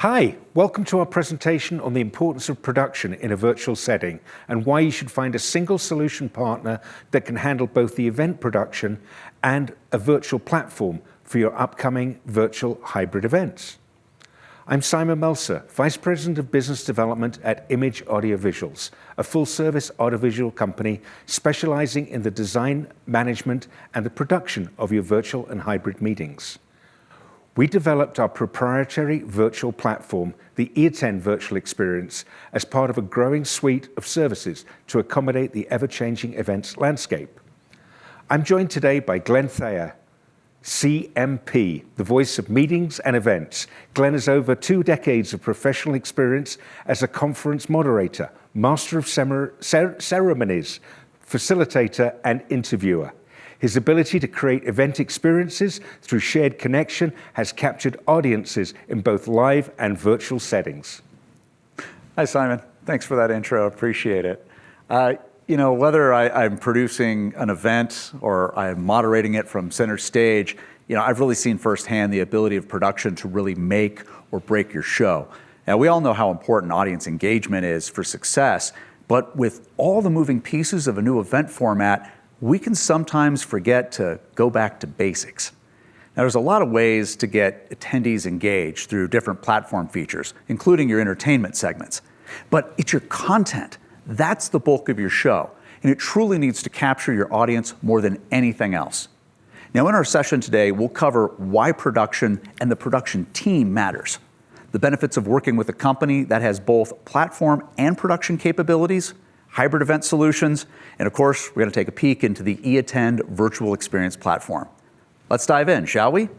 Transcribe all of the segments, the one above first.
Hi, welcome to our presentation on the importance of production in a virtual setting and why you should find a single solution partner that can handle both the event production and a virtual platform for your upcoming virtual hybrid events. I'm Simon Melser, Vice President of Business Development at Image Audiovisuals, a full-service audiovisual company specializing in the design, management, and the production of your virtual and hybrid meetings. We developed our proprietary virtual platform, the eAttend Virtual Experience, as part of a growing suite of services to accommodate the ever-changing events landscape. I'm joined today by Glenn Thayer, CMP, the voice of meetings and events. Glenn has over 2 decades of professional experience as a conference moderator, master of ceremonies, facilitator, and interviewer. His ability to create event experiences through shared connection has captured audiences in both live and virtual settings. Hi, Simon. Thanks for that intro. Appreciate it. Whether I'm producing an event or I'm moderating it from center stage, I've really seen firsthand the ability of production to really make or break your show. Now, we all know how important audience engagement is for success, but with all the moving pieces of a new event format, we can sometimes forget to go back to basics. Now, there's a lot of ways to get attendees engaged through different platform features, including your entertainment segments. But it's your content. That's the bulk of your show, and it truly needs to capture your audience more than anything else. Now, in our session today, we'll cover why production and the production team matters, the benefits of working with a company that has both platform and production capabilities, hybrid event solutions, and of course, we're going to take a peek into the eAttend Virtual Experience platform. Let's dive in, shall we?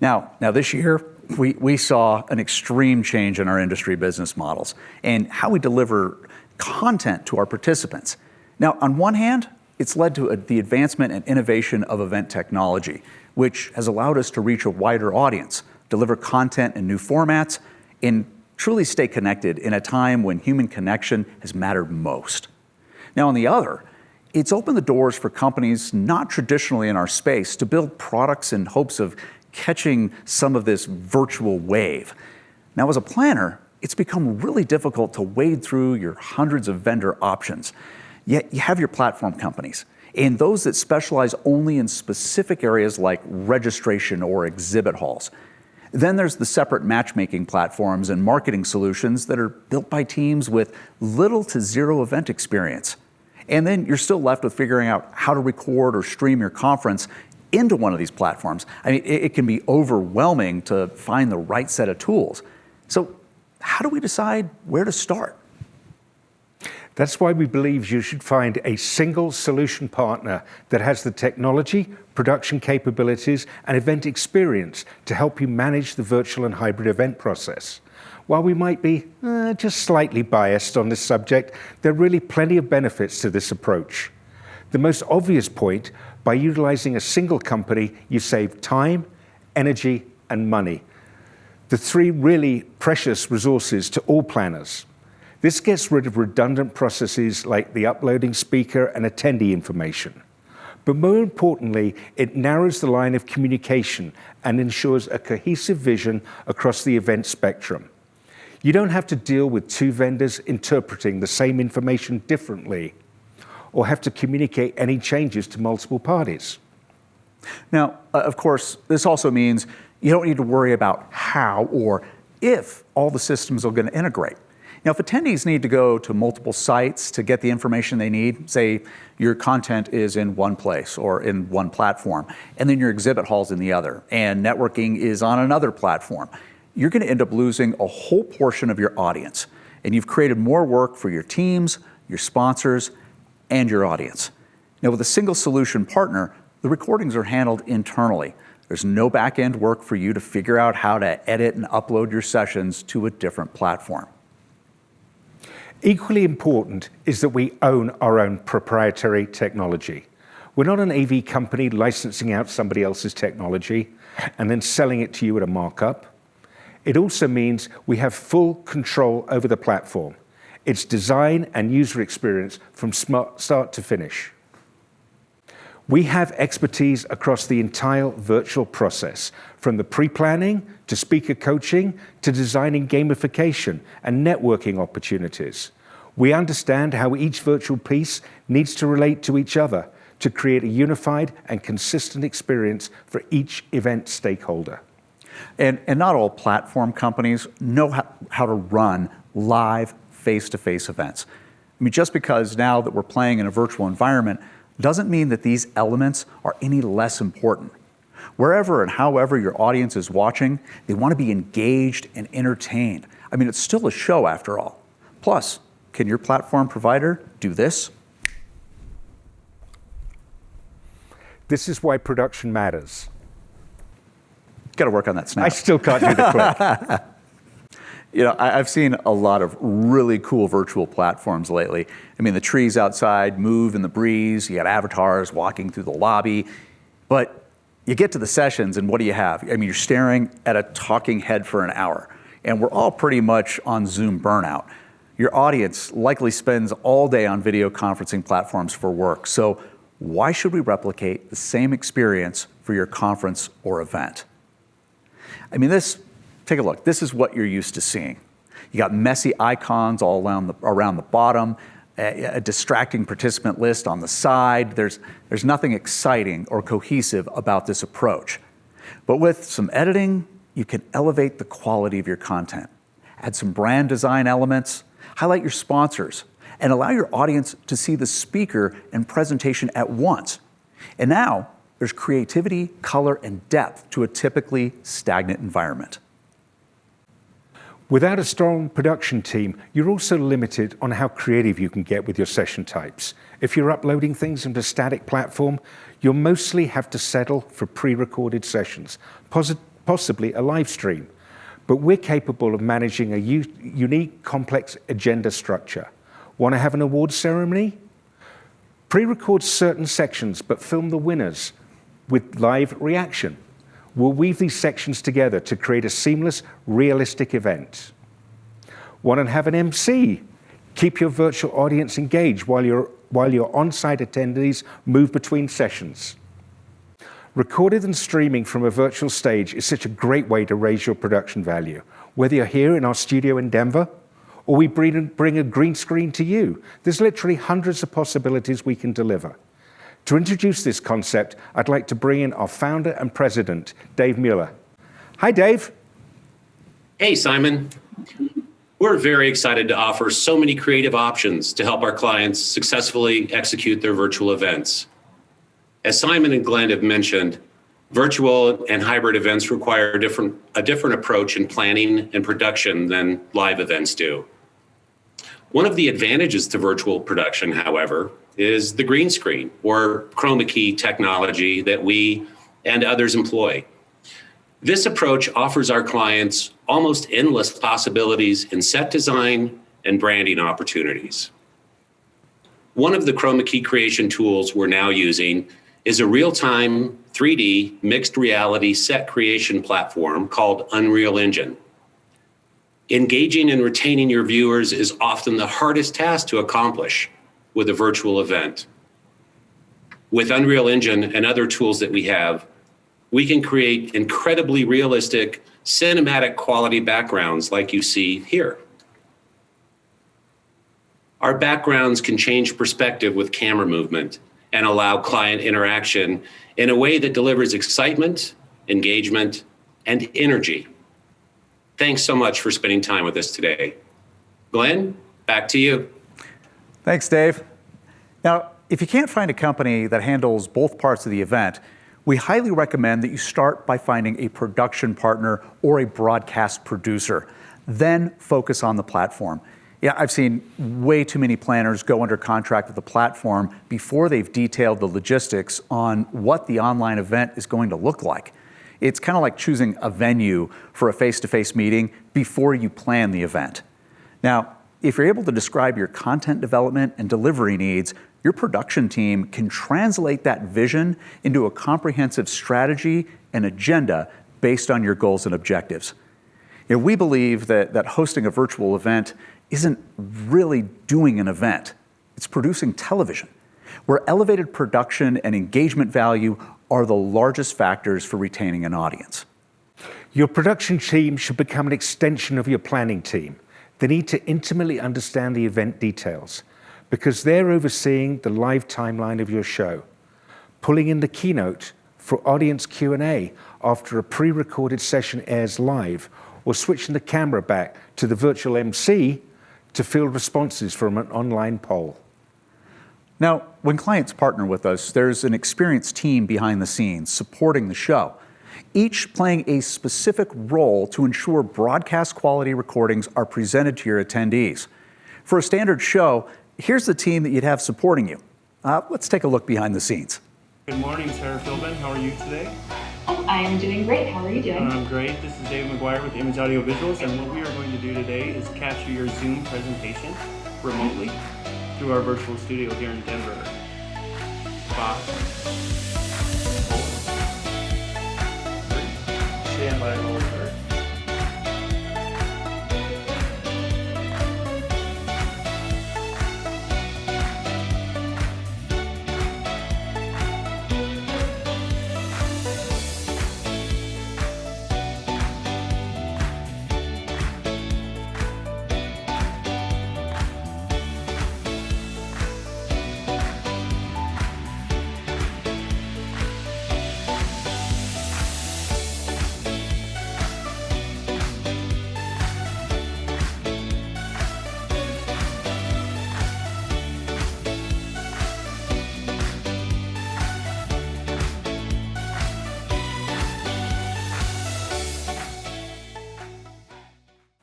Now this year, we saw an extreme change in our industry business models and how we deliver content to our participants. Now, on one hand, it's led to the advancement and innovation of event technology, which has allowed us to reach a wider audience, deliver content in new formats, and truly stay connected in a time when human connection has mattered most. Now, on the other, it's opened the doors for companies not traditionally in our space to build products in hopes of catching some of this virtual wave. Now, as a planner, it's become really difficult to wade through your hundreds of vendor options. Yet you have your platform companies, and those that specialize only in specific areas like registration or exhibit halls. Then there's the separate matchmaking platforms and marketing solutions that are built by teams with little to zero event experience. And then you're still left with figuring out how to record or stream your conference into one of these platforms. I mean, it can be overwhelming to find the right set of tools. So how do we decide where to start? That's why we believe you should find a single solution partner that has the technology, production capabilities, and event experience to help you manage the virtual and hybrid event process. While we might be just slightly biased on this subject, there are really plenty of benefits to this approach. The most obvious point, by utilizing a single company, you save time, energy, and money. The 3 really precious resources to all planners. This gets rid of redundant processes like the uploading speaker and attendee information. But more importantly, it narrows the line of communication and ensures a cohesive vision across the event spectrum. You don't have to deal with 2 vendors interpreting the same information differently or have to communicate any changes to multiple parties. Now, of course, this also means you don't need to worry about how or if all the systems are going to integrate. Now, if attendees need to go to multiple sites to get the information they need, say your content is in one place or in one platform, and then your exhibit hall's in the other, and networking is on another platform, you're going to end up losing a whole portion of your audience. And you've created more work for your teams, your sponsors, and your audience. Now, with a single solution partner, the recordings are handled internally. There's no back-end work for you to figure out how to edit and upload your sessions to a different platform. Equally important is that we own our own proprietary technology. We're not an AV company licensing out somebody else's technology and then selling it to you at a markup. It also means we have full control over the platform, its design and user experience from start to finish. We have expertise across the entire virtual process, from the pre-planning to speaker coaching to designing gamification and networking opportunities. We understand how each virtual piece needs to relate to each other to create a unified and consistent experience for each event stakeholder. And not all platform companies know how to run live face-to-face events. I mean, just because now that we're playing in a virtual environment doesn't mean that these elements are any less important. Wherever and however your audience is watching, they want to be engaged and entertained. I mean, it's still a show after all. Plus, can your platform provider do this? This is why production matters. Got to work on that snap. I still can't do the clip. You know, I've seen a lot of really cool virtual platforms lately. I mean, the trees outside move in the breeze. You got avatars walking through the lobby. But you get to the sessions, and what do you have? I mean, you're staring at a talking head for an hour. And we're all pretty much on Zoom burnout. Your audience likely spends all day on video conferencing platforms for work. So why should we replicate the same experience for your conference or event? I mean, take a look. This is what you're used to seeing. You got messy icons all around the bottom, a distracting participant list on the side. There's nothing exciting or cohesive about this approach. But with some editing, you can elevate the quality of your content, add some brand design elements, highlight your sponsors, and allow your audience to see the speaker and presentation at once. And now, there's creativity, color, and depth to a typically stagnant environment. Without a strong production team, you're also limited on how creative you can get with your session types. If you're uploading things into a static platform, you'll mostly have to settle for pre-recorded sessions, possibly a live stream. But we're capable of managing a unique, complex agenda structure. Want to have an awards ceremony? Pre-record certain sections, but film the winners with live reaction. We'll weave these sections together to create a seamless, realistic event. Want to have an MC? Keep your virtual audience engaged while your on-site attendees move between sessions. Recorded and streaming from a virtual stage is such a great way to raise your production value. Whether you're here in our studio in Denver, or we bring a green screen to you, there's literally hundreds of possibilities we can deliver. To introduce this concept, I'd like to bring in our founder and president, Dave Mueller. Hi, Dave. Hey, Simon. We're very excited to offer so many creative options to help our clients successfully execute their virtual events. As Simon and Glenn have mentioned, virtual and hybrid events require a different approach in planning and production than live events do. One of the advantages to virtual production, however, is the green screen or chroma key technology that we and others employ. This approach offers our clients almost endless possibilities in set design and branding opportunities. One of the chroma key creation tools we're now using is a real-time 3D mixed reality set creation platform called Unreal Engine. Engaging and retaining your viewers is often the hardest task to accomplish with a virtual event. With Unreal Engine and other tools that we have, we can create incredibly realistic, cinematic quality backgrounds like you see here. Our backgrounds can change perspective with camera movement and allow client interaction in a way that delivers excitement, engagement, and energy. Thanks so much for spending time with us today. Glenn, back to you. Thanks, Dave. Now, if you can't find a company that handles both parts of the event, we highly recommend that you start by finding a production partner or a broadcast producer. Then focus on the platform. Yeah, I've seen way too many planners go under contract with the platform before they've detailed the logistics on what the online event is going to look like. It's kind of like choosing a venue for a face-to-face meeting before you plan the event. Now, if you're able to describe your content development and delivery needs, your production team can translate that vision into a comprehensive strategy and agenda based on your goals and objectives. You know, we believe that hosting a virtual event isn't really doing an event. It's producing television. where elevated production and engagement value are the largest factors for retaining an audience. Your production team should become an extension of your planning team. They need to intimately understand the event details because they're overseeing the live timeline of your show, pulling in the keynote for audience Q&A after a pre-recorded session airs live, or switching the camera back to the virtual MC to field responses from an online poll. Now, when clients partner with us, there's an experienced team behind the scenes supporting the show, each playing a specific role to ensure broadcast quality recordings are presented to your attendees. For a standard show, here's the team that you'd have supporting you. Let's take a look behind the scenes. Good morning, Sarah Philbin. How are you today? Oh, I am doing great. How are you doing? I'm great. This is Dave McGuire with Image Audio Visuals, and what we are going to do today is capture your Zoom presentation remotely through our virtual studio here in Denver. 5, 4, 3, stand by, roll start.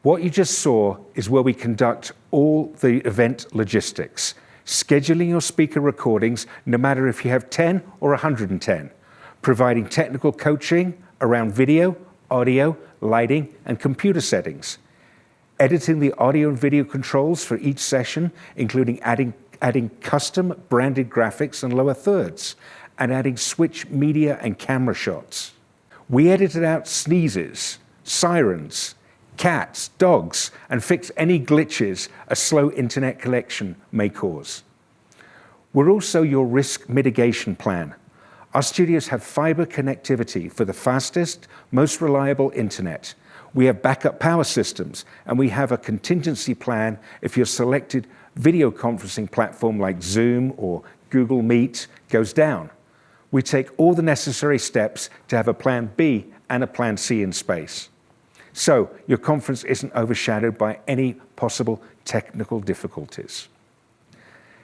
What you just saw is where we conduct all the event logistics, scheduling your speaker recordings, no matter if you have 10 or 110, providing technical coaching around video, audio, lighting, and computer settings, editing the audio and video controls for each session, including adding custom branded graphics and lower thirds, and adding switch media and camera shots. We edited out sneezes, sirens, cats, dogs, and fix any glitches a slow internet connection may cause. We're also your risk mitigation plan. Our studios have fiber connectivity for the fastest, most reliable internet. We have backup power systems, and we have a contingency plan if your selected video conferencing platform like Zoom or Google Meet goes down. We take all the necessary steps to have a plan B and a plan C in space, so your conference isn't overshadowed by any possible technical difficulties.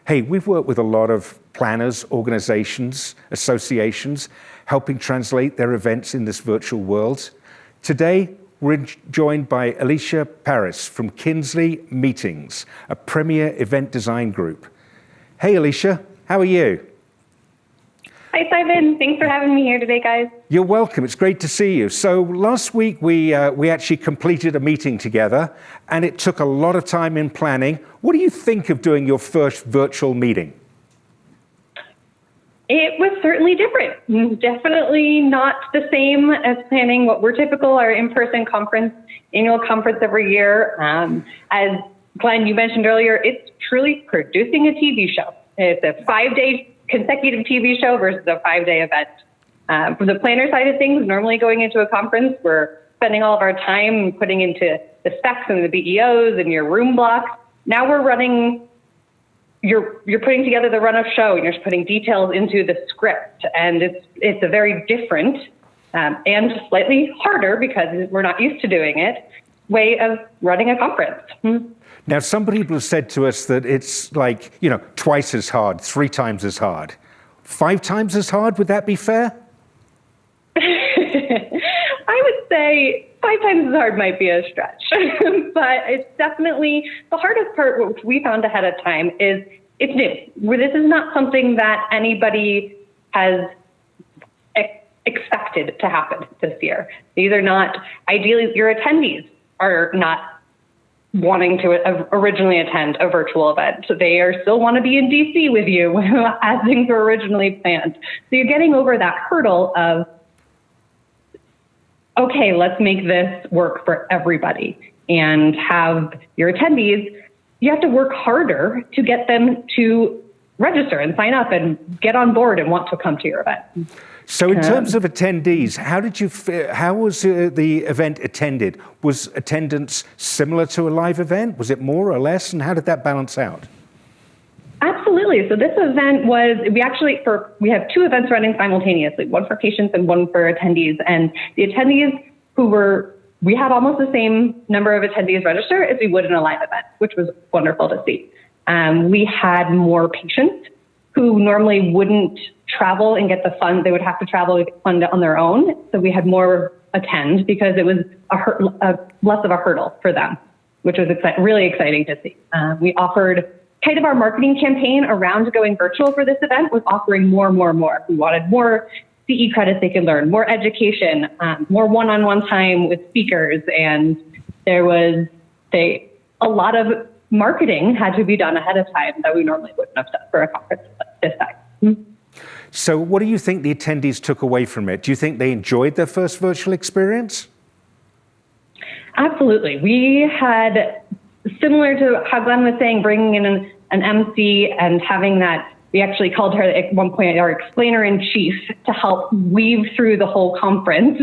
Hey, we've worked with a lot of planners, organizations, associations, helping translate their events in this virtual world. Today, we're joined by Alicia Paris from Kinsley Meetings, a premier event design group. Hey, Alicia, how are you? Hi, Simon. Thanks for having me here today, guys. You're welcome. It's great to see you. So last week, we actually completed a meeting together, and it took a lot of time in planning. What do you think of doing your first virtual meeting? It was certainly different. Definitely not the same as planning what we're typical, our in-person conference, annual conference every year. As Glenn, you mentioned earlier, it's truly producing a TV show. It's a 5-day consecutive TV show versus a 5-day event. From the planner side of things, normally going into a conference, we're spending all of our time putting into the specs and the BEOs and your room blocks. Now we're running, you're putting together the run of show, and you're putting details into the script. And it's a very different and slightly harder, because we're not used to doing it, way of running a conference. Now, some people have said to us that it's like, twice as hard, 3 times as hard. 5 times as hard, would that be fair? I would say 5 times as hard might be a stretch, but it's definitely the hardest part, which we found ahead of time, is it's new. This is not something that anybody has expected to happen this year. These are not, ideally, your attendees are not wanting to originally attend a virtual event. So they still want to be in DC with you as things were originally planned. So you're getting over that hurdle of, okay, let's make this work for everybody and have your attendees, you have to work harder to get them to register and sign up and get on board and want to come to your event. So in terms of attendees, how was the event attended? Was attendance similar to a live event? Was it more or less? And how did that balance out? Absolutely. So this event was, we have two events running simultaneously, one for patients and one for attendees. And the attendees we had almost the same number of attendees register as we would in a live event, which was wonderful to see. We had more patients who normally wouldn't travel and get the fund. They would have to travel to get fund on their own. So we had more attend because it was less of a hurdle for them, which was really exciting to see. We offered kind of our marketing campaign around going virtual for this event was offering more. We wanted more CE credits they could learn, more education, more one-on-one time with speakers. And there was a lot of marketing had to be done ahead of time that we normally wouldn't have done for a conference this time. So what do you think the attendees took away from it? Do you think they enjoyed their first virtual experience? Absolutely. We had, similar to how Glenn was saying, bringing in an MC and having that, we actually called her at one point our explainer-in-chief to help weave through the whole conference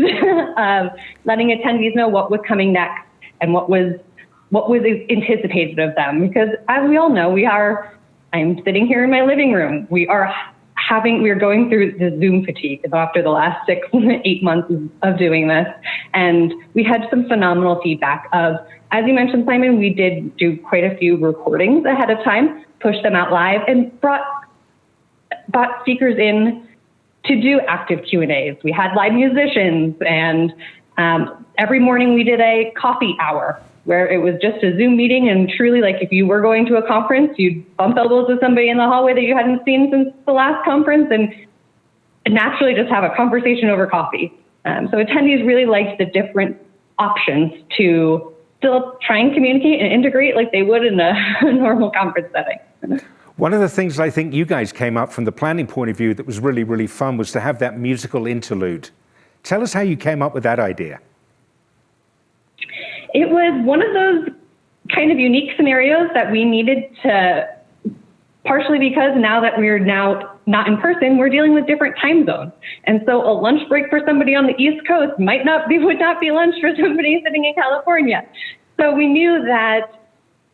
of letting attendees know what was coming next and what was anticipated of them. Because as we all know, I'm sitting here in my living room. We are going through the Zoom fatigue after the last 6, 8 months of doing this. And we had some phenomenal feedback of, as you mentioned, Simon, we did do quite a few recordings ahead of time, pushed them out live, and brought speakers in to do active Q&As. We had live musicians, and every morning we did a coffee hour where it was just a Zoom meeting, and truly, like, if you were going to a conference, you'd bump elbows with somebody in the hallway that you hadn't seen since the last conference and naturally just have a conversation over coffee. So attendees really liked the different options to still try and communicate and integrate like they would in a normal conference setting. One of the things I think you guys came up from the planning point of view that was really, really fun was to have that musical interlude. Tell us how you came up with that idea. It was one of those kind of unique scenarios that we needed to, partially because now that we're now not in person, we're dealing with different time zones. And so a lunch break for somebody on the East Coast would not be lunch for somebody sitting in California. So we knew that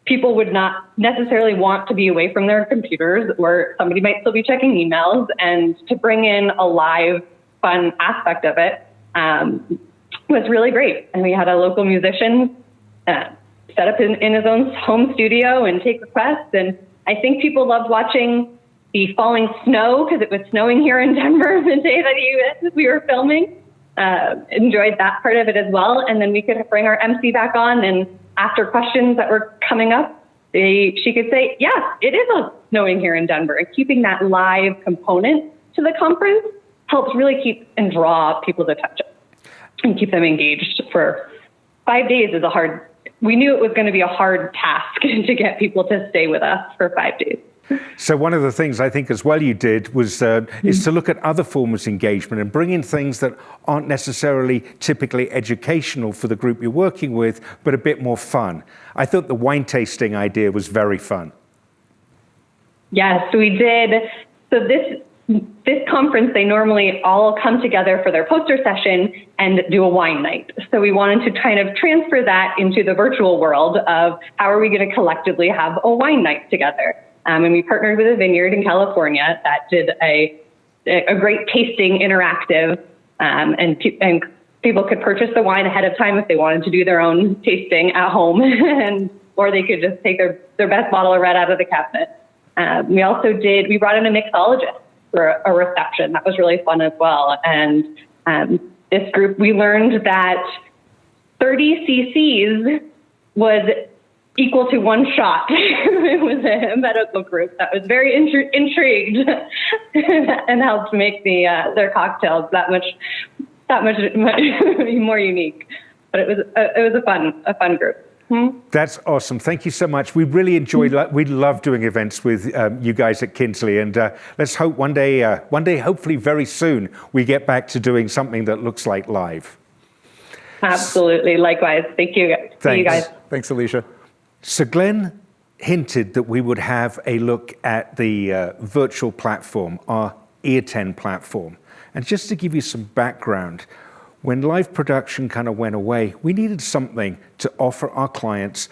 people would not necessarily want to be away from their computers, or somebody might still be checking emails, and to bring in a live, fun aspect of it was really great. And we had a local musician set up in his own home studio and take requests. And I think people loved watching the falling snow, because it was snowing here in Denver the day that we were filming. Enjoyed that part of it as well. And then we could bring our MC back on, and after questions that were coming up, she could say, yes, it is snowing here in Denver. And keeping that live component to the conference helps really keep and draw people's attention and keep them engaged. For 5 days we knew it was going to be a hard task to get people to stay with us for 5 days. So one of the things I think as well you did was is to look at other forms of engagement and bring in things that aren't necessarily typically educational for the group you're working with, but a bit more fun. I thought the wine tasting idea was very fun. Yes, we did. So this conference, they normally all come together for their poster session and do a wine night. So we wanted to kind of transfer that into the virtual world of how are we going to collectively have a wine night together. And we partnered with a vineyard in California that did a great tasting interactive, and people could purchase the wine ahead of time if they wanted to do their own tasting at home, or they could just take their best bottle right out of the cabinet. We brought in a mixologist for a reception. That was really fun as well. And this group, we learned that 30 cc's was equal to one shot. It was a medical group that was very intrigued and helped make their cocktails that much more unique. But it was a fun group. That's awesome. Thank you so much. We really enjoyed. We love doing events with you guys at Kinsley, and let's hope one day, hopefully very soon, we get back to doing something that looks like live. Absolutely. Likewise. Thank you. Thanks. See you guys. Thanks, Alicia. So Glenn, hinted that we would have a look at the virtual platform, our eAttend platform. And just to give you some background, when live production kind of went away, we needed something to offer our clients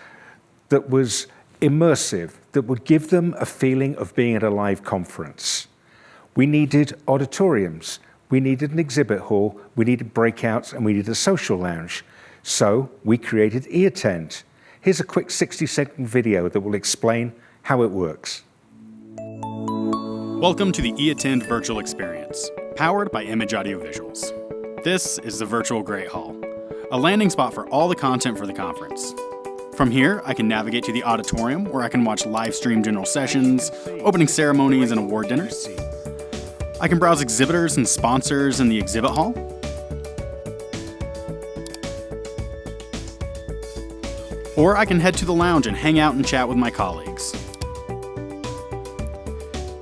that was immersive, that would give them a feeling of being at a live conference. We needed auditoriums, we needed an exhibit hall, we needed breakouts, and we needed a social lounge. So we created eAttend. Here's a quick 60-second video that will explain how it works. Welcome to the eAttend virtual experience, powered by Image Audio Visuals. This is the Virtual Great Hall, a landing spot for all the content for the conference. From here, I can navigate to the auditorium where I can watch live stream general sessions, opening ceremonies, and award dinners. I can browse exhibitors and sponsors in the exhibit hall. Or I can head to the lounge and hang out and chat with my colleagues.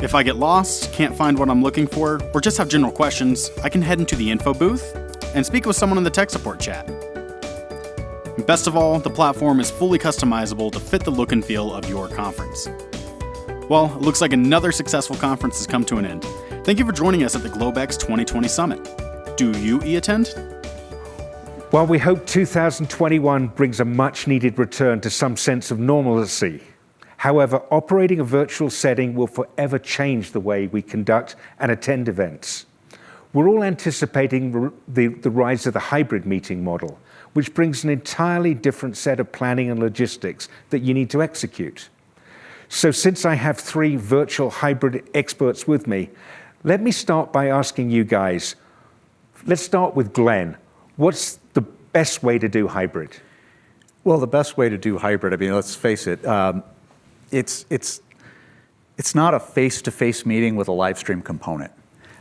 If I get lost, can't find what I'm looking for, or just have general questions, I can head into the info booth and speak with someone in the tech support chat. Best of all, the platform is fully customizable to fit the look and feel of your conference. Well, it looks like another successful conference has come to an end. Thank you for joining us at the GlobeX 2020 Summit. Do you eAttend? Well, we hope 2021 brings a much-needed return to some sense of normalcy. However, operating a virtual setting will forever change the way we conduct and attend events. We're all anticipating the rise of the hybrid meeting model, which brings an entirely different set of planning and logistics that you need to execute. So since I have 3 virtual hybrid experts with me, let me start by asking you guys, let's start with Glenn. What's the best way to do hybrid? Well, the best way to do hybrid, I mean, let's face it, it's not a face-to-face meeting with a live stream component.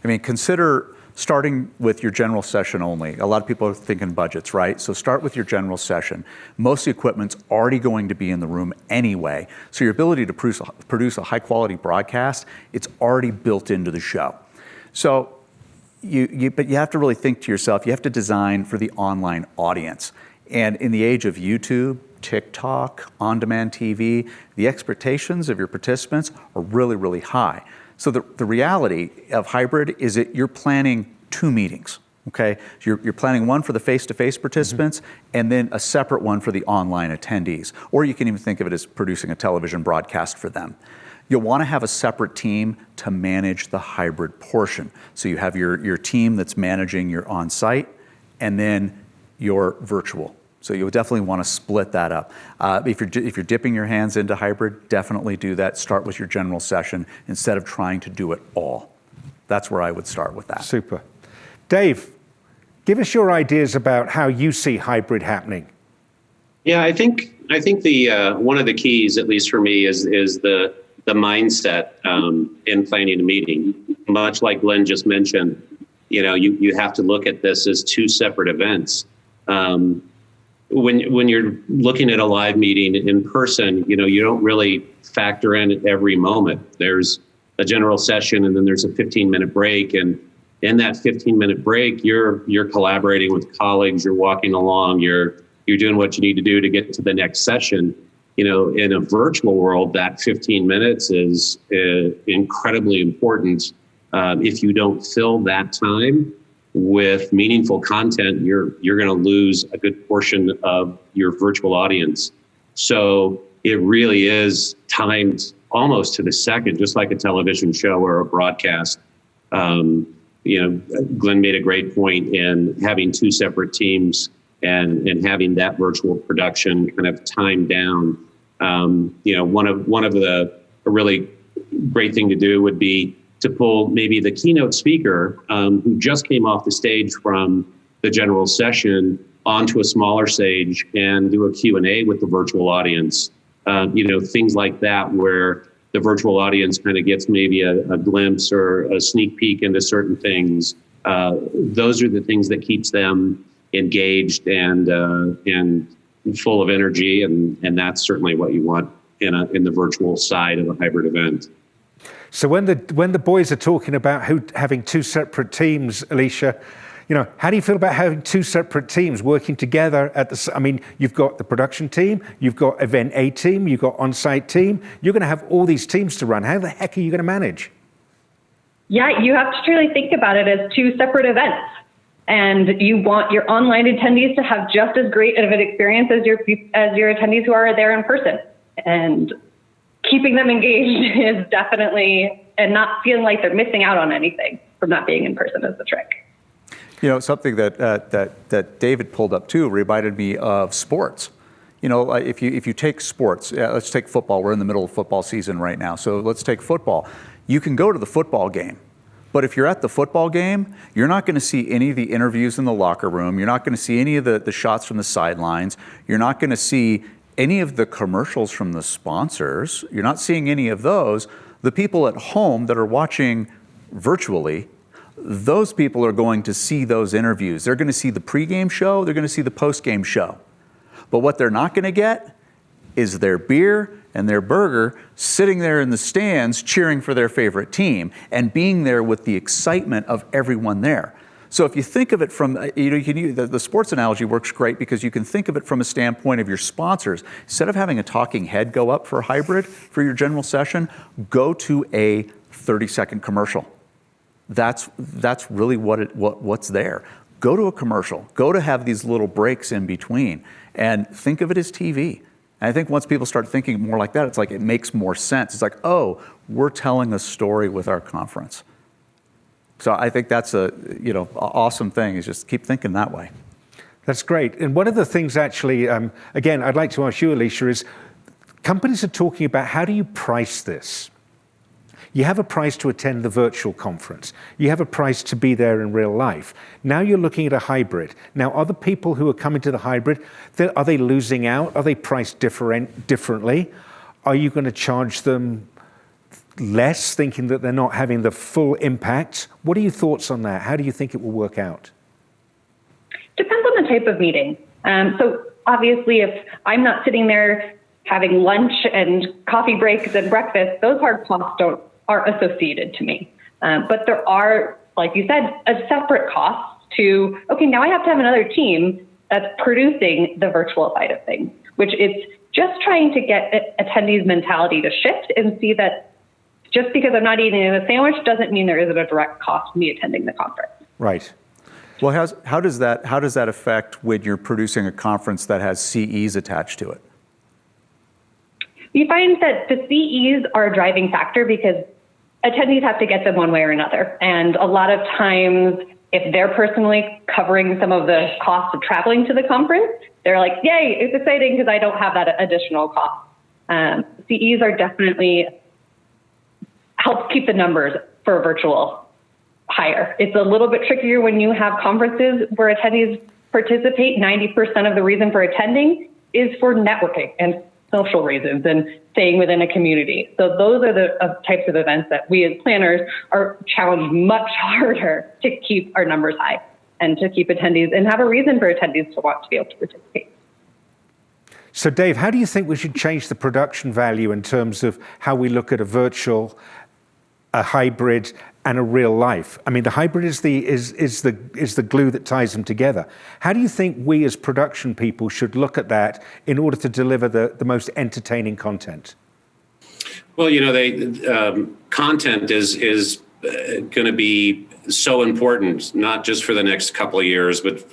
I mean, consider starting with your general session only. A lot of people are thinking budgets, right? So start with your general session. Most of the equipment's already going to be in the room anyway. So your ability to produce a high-quality broadcast, it's already built into the show. So but you have to really think to yourself, you have to design for the online audience. And in the age of YouTube, TikTok, on-demand TV, the expectations of your participants are really, really high. So the reality of hybrid is that you're planning 2 meetings, okay? You're planning one for the face-to-face participants and then a separate one for the online attendees. Or you can even think of it as producing a television broadcast for them. You'll want to have a separate team to manage the hybrid portion. So you have your team that's managing your on-site and then your virtual. So you'll definitely want to split that up. If you're dipping your hands into hybrid, definitely do that. Start with your general session instead of trying to do it all. That's where I would start with that. Super. Dave, give us your ideas about how you see hybrid happening. Yeah, I think the one of the keys, at least for me, is the mindset in planning a meeting. Much like Glenn just mentioned, you have to look at this as 2 separate events. When you're looking at a live meeting in person, you don't really factor in every moment. There's a general session and then there's a 15-minute break. And in that 15-minute break, you're collaborating with colleagues, you're walking along, you're doing what you need to do to get to the next session. In a virtual world, that 15 minutes is incredibly important. If you don't fill that time with meaningful content, you're going to lose a good portion of your virtual audience. So it really is timed almost to the second, just like a television show or a broadcast. Glenn made a great point in having 2 separate teams and having that virtual production kind of timed down. One of the really great thing to do would be to pull maybe the keynote speaker who just came off the stage from the general session onto a smaller stage and do a Q&A with the virtual audience. Things like that where the virtual audience kind of gets maybe a glimpse or a sneak peek into certain things. Those are the things that keeps them engaged and full of energy, and that's certainly what you want in the virtual side of a hybrid event. So when the boys are talking about having 2 separate teams, Alicia, how do you feel about having two separate teams working together I mean, you've got the production team, you've got event A team, you've got on-site team. You're going to have all these teams to run. How the heck are you going to manage? Yeah, you have to truly think about it as two separate events. And you want your online attendees to have just as great of an experience as your attendees who are there in person. And keeping them engaged is definitely, and not feeling like they're missing out on anything from not being in person is the trick. Something that David pulled up too reminded me of sports. If you take sports, let's take football. We're in the middle of football season right now. So let's take football. You can go to the football game, but if you're at the football game, you're not going to see any of the interviews in the locker room. You're not going to see any of the shots from the sidelines. You're not going to see any of the commercials from the sponsors. You're not seeing any of those. The people at home that are watching virtually, those people are going to see those interviews. They're going to see the pregame show. They're going to see the postgame show. But what they're not going to get is their beer and their burger sitting there in the stands cheering for their favorite team and being there with the excitement of everyone there. So if you think of it from, you can use, the sports analogy works great because you can think of it from a standpoint of your sponsors. Instead of having a talking head go up for hybrid for your general session, go to a 30-second commercial. That's really what's there. Go to a commercial. Go to have these little breaks in between and think of it as TV. And I think once people start thinking more like that, it's like it makes more sense. It's like, oh, we're telling a story with our conference. So I think that's a awesome thing, is just keep thinking that way. That's great. And one of the things actually, again, I'd like to ask you, Alicia, is companies are talking about how do you price this? You have a price to attend the virtual conference. You have a price to be there in real life. Now you're looking at a hybrid. Now, are the people who are coming to the hybrid, are they losing out? Are they priced differently? Are you going to charge them less, thinking that they're not having the full impact? What are your thoughts on that? How do you think it will work out? Depends on the type of meeting. So obviously, if I'm not sitting there having lunch and coffee breaks and breakfast, those hard costs aren't associated to me. But there are, like you said, a separate cost to, okay, now I have to have another team that's producing the virtual side of things, which is just trying to get attendees' mentality to shift and see that just because I'm not eating a sandwich doesn't mean there isn't a direct cost to me attending the conference. Right. Well, how does that affect when you're producing a conference that has CEs attached to it? We find that the CEs are a driving factor because attendees have to get them one way or another. And a lot of times, if they're personally covering some of the costs of traveling to the conference, they're like, yay, it's exciting because I don't have that additional cost. CEs are definitely helps keep the numbers for virtual higher. It's a little bit trickier when you have conferences where attendees participate. 90% of the reason for attending is for networking and social reasons and staying within a community. So those are the types of events that we as planners are challenged much harder to keep our numbers high and to keep attendees and have a reason for attendees to want to be able to participate. So Dave, how do you think we should change the production value in terms of how we look at a virtual, a hybrid, and a real life? I mean, the hybrid is the glue that ties them together. How do you think we as production people should look at that in order to deliver the most entertaining content? Well, content is going to be so important, not just for the next couple of years, but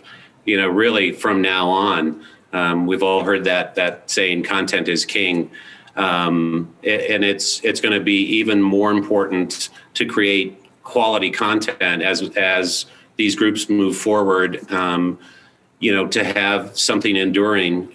really from now on. We've all heard that saying, content is king. And it's going to be even more important to create quality content as these groups move forward, to have something enduring.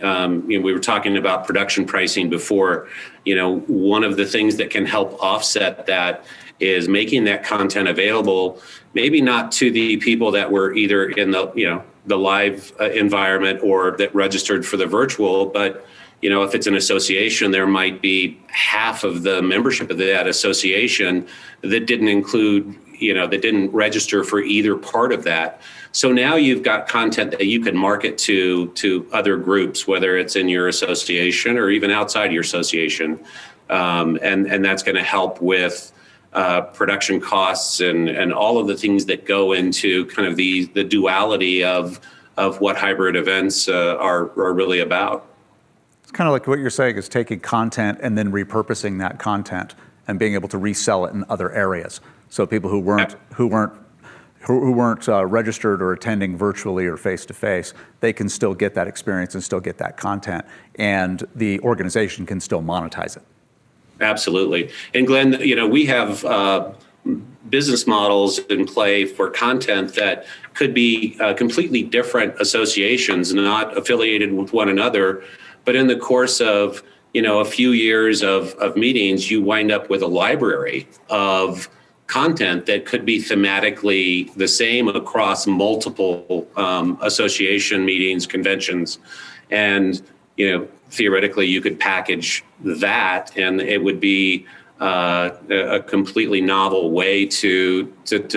We were talking about production pricing before. One of the things that can help offset that is making that content available, maybe not to the people that were either in the live environment or that registered for the virtual, but if it's an association, there might be half of the membership of that association that didn't include, that didn't register for either part of that. So now you've got content that you can market to other groups, whether it's in your association or even outside your association. And that's going to help with production costs and all of the things that go into kind of the duality of what hybrid events are really about. It's kind of like what you're saying is taking content and then repurposing that content and being able to resell it in other areas. So people who weren't registered or attending virtually or face-to-face, they can still get that experience and still get that content, and the organization can still monetize it. Absolutely. And Glenn, we have business models in play for content that could be completely different associations, not affiliated with one another. But in the course of, a few years of meetings, you wind up with a library of content that could be thematically the same across multiple association meetings, conventions. And, theoretically, you could package that and it would be a completely novel way to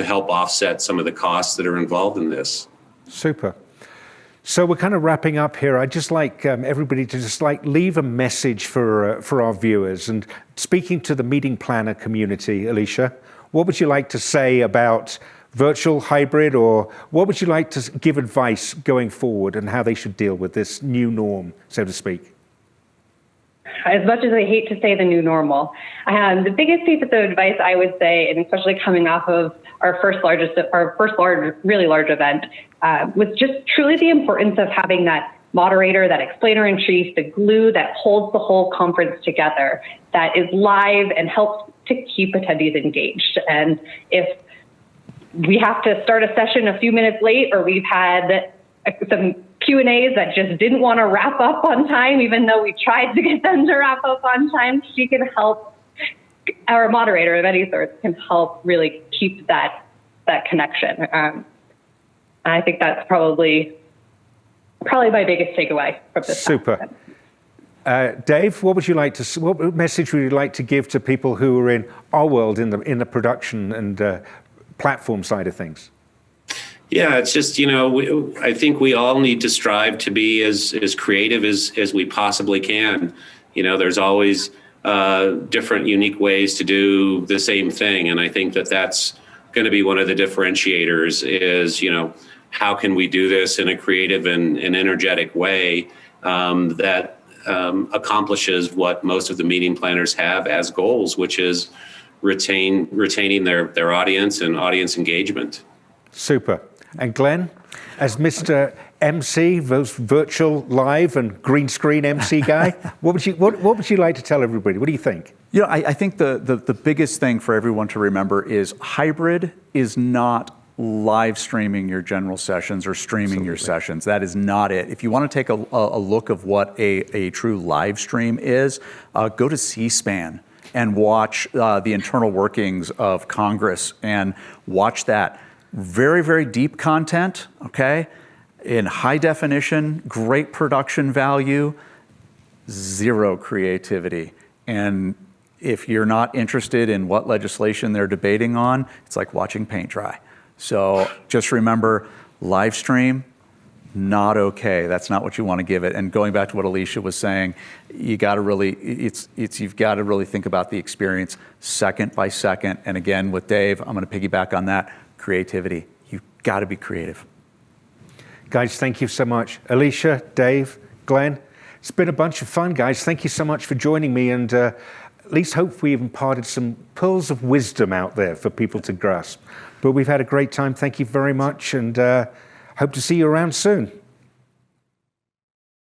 help offset some of the costs that are involved in this. Super. So we're kind of wrapping up here. I'd just like everybody to just leave a message for our viewers. And speaking to the meeting planner community, Alicia, what would you like to say about virtual, hybrid, or what would you like to give advice going forward and how they should deal with this new norm, so to speak? As much as I hate to say the new normal, the biggest piece of advice I would say, and especially coming off of our first really large event, was just truly the importance of having that moderator, that explainer in chief, the glue that holds the whole conference together, that is live and helps to keep attendees engaged. And if we have to start a session a few minutes late, or we've had some Q&As that just didn't want to wrap up on time, even though we tried to get them to wrap up on time, she can help, our moderator of any sort can help really keep that connection. I think that's probably my biggest takeaway from this. Super. Dave, what message would you like to give to people who are in our world, in the production and platform side of things? Yeah, it's just, I think we all need to strive to be as creative as we possibly can. There's always different, unique ways to do the same thing. And I think that's going to be one of the differentiators is, how can we do this in a creative and energetic way that accomplishes what most of the meeting planners have as goals, which is retaining their audience and audience engagement. Super. And Glenn, as Mr. MC, virtual, live, and green screen MC guy, what would you like to tell everybody? What do you think? I think the biggest thing for everyone to remember is hybrid is not live streaming your general sessions or streaming your sessions. That is not it. If you want to take a look of what a true live stream is, go to C-SPAN and watch the internal workings of Congress and watch that. Very, very deep content, okay? In high definition, great production value, zero creativity. And if you're not interested in what legislation they're debating on, it's like watching paint dry. So just remember, live stream, not okay. That's not what you want to give it. And going back to what Alicia was saying, you've got to really think about the experience second by second. And again, with Dave, I'm going to piggyback on that. Creativity. You've got to be creative. Guys, thank you so much. Alicia, Dave, Glenn, it's been a bunch of fun, guys. Thank you so much for joining me, and at least hope we've imparted some pearls of wisdom out there for people to grasp. But we've had a great time. Thank you very much, and hope to see you around soon.